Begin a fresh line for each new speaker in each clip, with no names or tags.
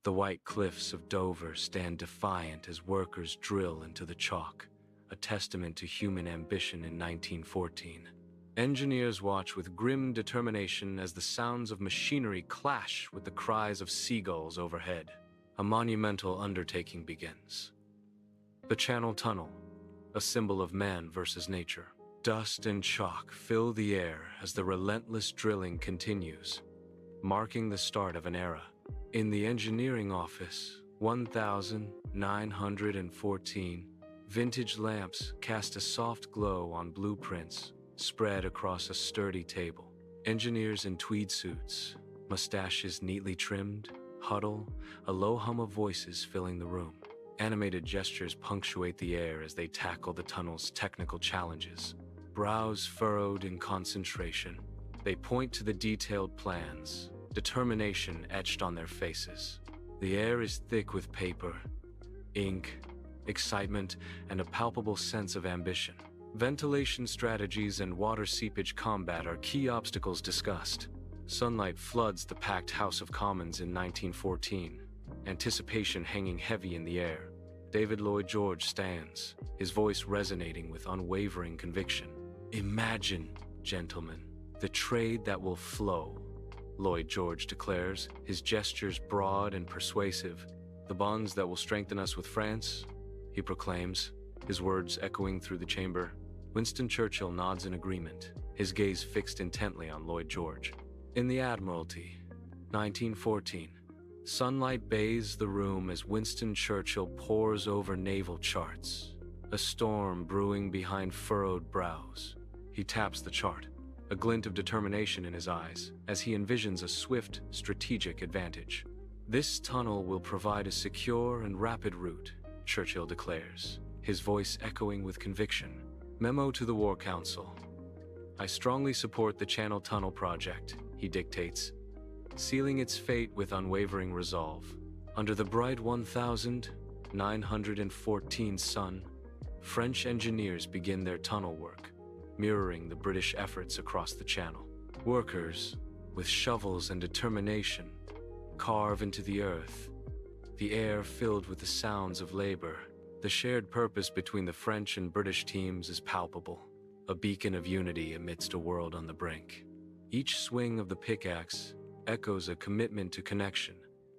The white cliffs of Dover stand defiant as workers drill into the chalk, a testament to human ambition in 1914. Engineers watch with grim determination as the sounds of machinery clash with the cries of seagulls overhead. A monumental undertaking begins. The Channel Tunnel, a symbol of man versus nature. Dust and chalk fill the air as the relentless drilling continues, marking the start of an era. In the engineering office, 1914, vintage lamps cast a soft glow on blueprints spread across a sturdy table. Engineers in tweed suits, mustaches neatly trimmed, huddle, a low hum of voices filling the room. Animated gestures punctuate the air as they tackle the tunnel's technical challenges. Brows furrowed in concentration, they point to the detailed plans, determination etched on their faces. The air is thick with paper, ink, excitement, and a palpable sense of ambition. Ventilation strategies and water seepage combat are key obstacles discussed. Sunlight floods the packed House of Commons in 1914, anticipation hanging heavy in the air. David Lloyd George stands, his voice resonating with unwavering conviction. "Imagine, gentlemen, the trade that will flow," Lloyd George declares, his gestures broad and persuasive. "The bonds that will strengthen us with France," he proclaims, his words echoing through the chamber. Winston Churchill nods in agreement, his gaze fixed intently on Lloyd George. In the Admiralty, 1914, sunlight bathes the room as Winston Churchill pores over naval charts, a storm brewing behind furrowed brows. He taps the chart, a glint of determination in his eyes, as he envisions a swift, strategic advantage. "This tunnel will provide a secure and rapid route," Churchill declares, his voice echoing with conviction. Memo to the War Council. "I strongly support the Channel Tunnel project," he dictates, sealing its fate with unwavering resolve. Under the bright 1914 sun, French engineers begin their tunnel work, mirroring the British efforts across the channel. Workers, with shovels and determination, carve into the earth, the air filled with the sounds of labor. The shared purpose between the French and British teams is palpable, a beacon of unity amidst a world on the brink. Each swing of the pickaxe echoes a commitment to connection,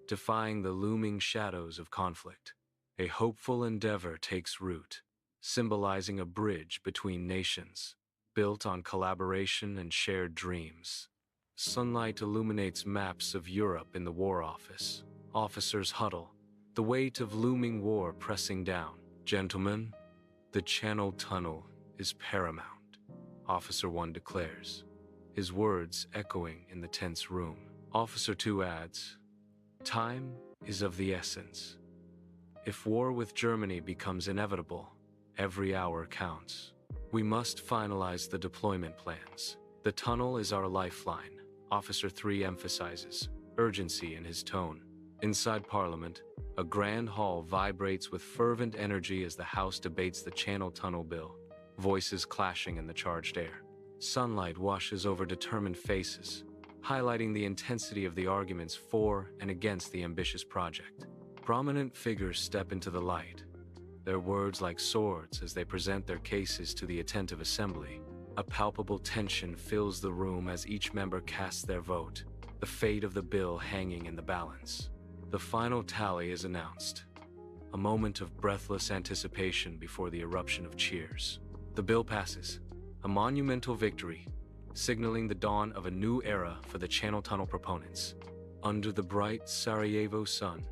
defying the looming shadows of conflict. A hopeful endeavor takes root, symbolizing a bridge between nations, built on collaboration and shared dreams. Sunlight illuminates maps of Europe in the War Office. Officers huddle, the weight of looming war pressing down. "Gentlemen, the Channel Tunnel is paramount," Officer 1 declares, his words echoing in the tense room. Officer 2 adds, "Time is of the essence. If war with Germany becomes inevitable, every hour counts. We must finalize the deployment plans. The tunnel is our lifeline," Officer 3 emphasizes, urgency in his tone. Inside Parliament, a grand hall vibrates with fervent energy as the House debates the Channel Tunnel bill, voices clashing in the charged air. Sunlight washes over determined faces, highlighting the intensity of the arguments for and against the ambitious project. Prominent figures step into the light, their words like swords as they present their cases to the attentive assembly. A palpable tension fills the room as each member casts their vote, the fate of the bill hanging in the balance. The final tally is announced, a moment of breathless anticipation before the eruption of cheers. The bill passes, a monumental victory, signaling the dawn of a new era for the Channel Tunnel proponents. Under the bright Sarajevo sun,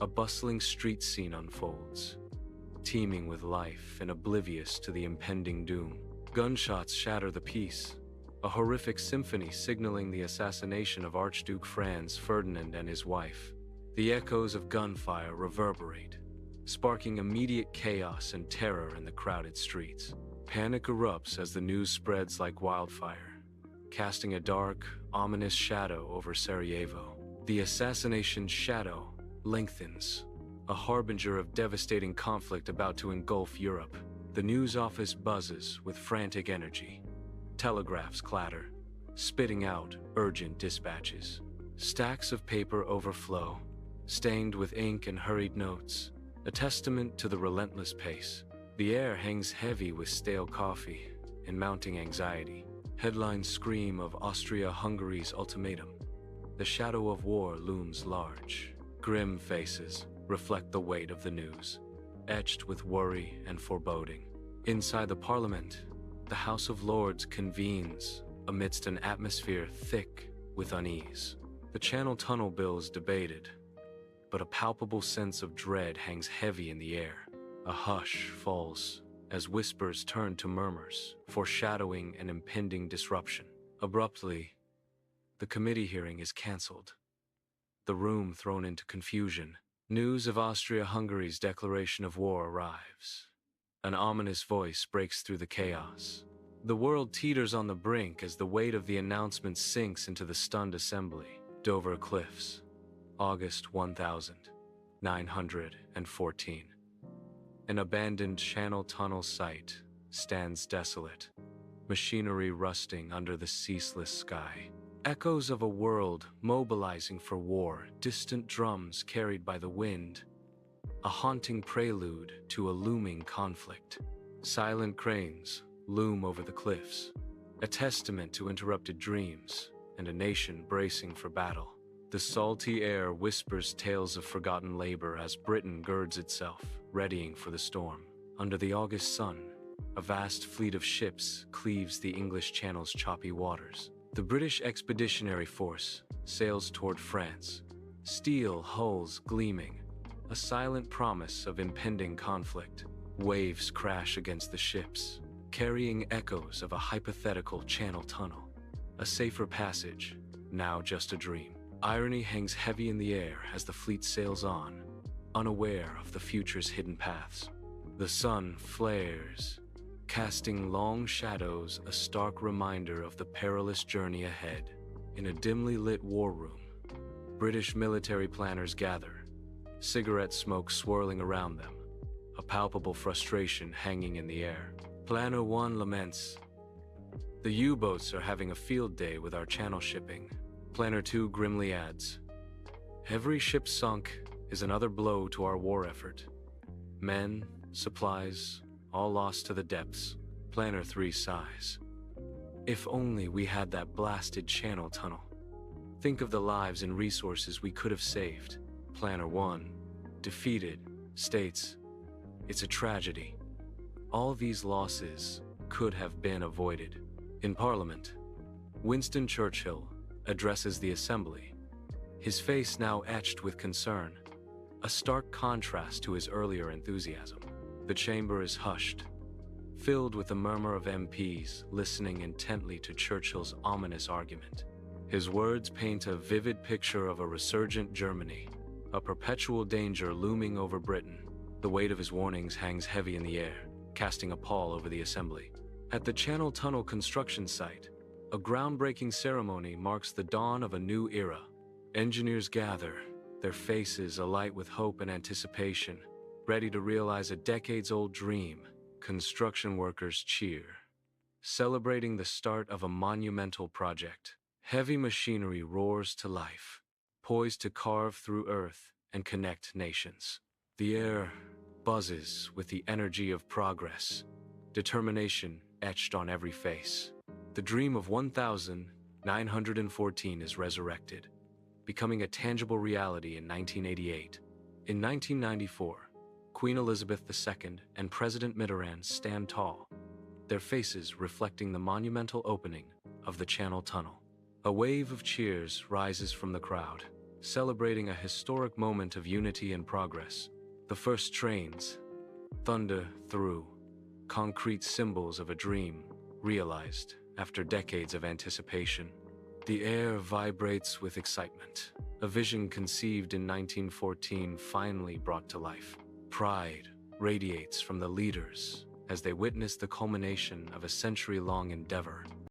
a bustling street scene unfolds, teeming with life and oblivious to the impending doom. Gunshots shatter the peace, a horrific symphony signaling the assassination of Archduke Franz Ferdinand and his wife. The echoes of gunfire reverberate, sparking immediate chaos and terror in the crowded streets. Panic erupts as the news spreads like wildfire, casting a dark, ominous shadow over Sarajevo. The assassination shadow lengthens, a harbinger of devastating conflict about to engulf Europe. The news office buzzes with frantic energy. Telegraphs clatter, spitting out urgent dispatches. Stacks of paper overflow, stained with ink and hurried notes, a testament to the relentless pace. The air hangs heavy with stale coffee and mounting anxiety. Headlines scream of Austria-Hungary's ultimatum. The shadow of war looms large. Grim faces reflect the weight of the news, etched with worry and foreboding. Inside the parliament, the House of Lords convenes amidst an atmosphere thick with unease. The Channel Tunnel bill is debated, but a palpable sense of dread hangs heavy in the air. A hush falls as whispers turn to murmurs, foreshadowing an impending disruption. Abruptly, the committee hearing is cancelled, the room thrown into confusion. News of Austria-Hungary's declaration of war arrives. An ominous voice breaks through the chaos. The world teeters on the brink as the weight of the announcement sinks into the stunned assembly. Dover Cliffs, August 1914. An abandoned Channel Tunnel site stands desolate, machinery rusting under the ceaseless sky. Echoes of a world mobilizing for war, distant drums carried by the wind, a haunting prelude to a looming conflict. Silent cranes loom over the cliffs, a testament to interrupted dreams and a nation bracing for battle. The salty air whispers tales of forgotten labor as Britain girds itself, readying for the storm. Under the August sun, a vast fleet of ships cleaves the English Channel's choppy waters. The British Expeditionary Force sails toward France, steel hulls gleaming, a silent promise of impending conflict. Waves crash against the ships, carrying echoes of a hypothetical Channel Tunnel, a safer passage, now just a dream. Irony hangs heavy in the air as the fleet sails on, unaware of the future's hidden paths. The sun flares, casting long shadows, a stark reminder of the perilous journey ahead. In a dimly lit war room, British military planners gather, cigarette smoke swirling around them, a palpable frustration hanging in the air. Planner 1 laments, "The U-boats are having a field day with our channel shipping." Planner 2 grimly adds, "Every ship sunk is another blow to our war effort. Men, supplies, all lost to the depths." Planner 3 sighs, "If only we had that blasted Channel Tunnel. Think of the lives and resources we could have saved." Planner 1, defeated, states, "It's a tragedy. All these losses could have been avoided." In Parliament, Winston Churchill addresses the Assembly, his face now etched with concern, a stark contrast to his earlier enthusiasm. The chamber is hushed, filled with the murmur of MPs listening intently to Churchill's ominous argument. His words paint a vivid picture of a resurgent Germany, a perpetual danger looming over Britain. The weight of his warnings hangs heavy in the air, casting a pall over the Assembly. At the Channel Tunnel construction site, a groundbreaking ceremony marks the dawn of a new era. Engineers gather, their faces alight with hope and anticipation, ready to realize a decades-old dream. Construction workers cheer, celebrating the start of a monumental project. Heavy machinery roars to life, poised to carve through earth and connect nations. The air buzzes with the energy of progress, determination etched on every face. The dream of 1914 is resurrected, becoming a tangible reality in 1988. In 1994, Queen Elizabeth II and President Mitterrand stand tall, their faces reflecting the monumental opening of the Channel Tunnel. A wave of cheers rises from the crowd, celebrating a historic moment of unity and progress. The first trains thunder through, concrete symbols of a dream realized after decades of anticipation. The air vibrates with excitement, a vision conceived in 1914 finally brought to life. Pride radiates from the leaders as they witness the culmination of a century-long endeavor.